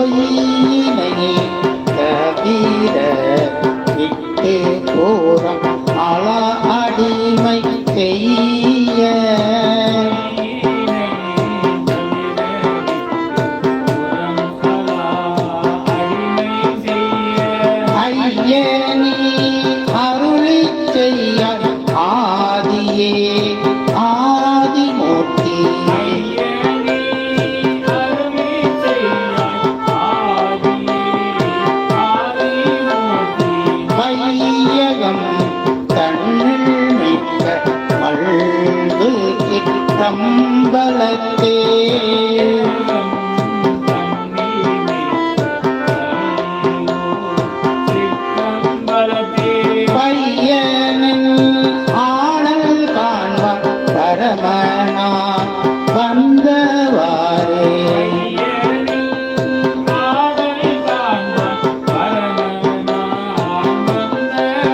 பொய்யினை தவிர விட்டு போறம் அழ அடிமை செய்ய ஐயனி அருளி செய்ய ஆதியே ஆதிமூர்த்தி மையகம் தன்னில் மிக்க மல்கு இட்டம்பலத்தே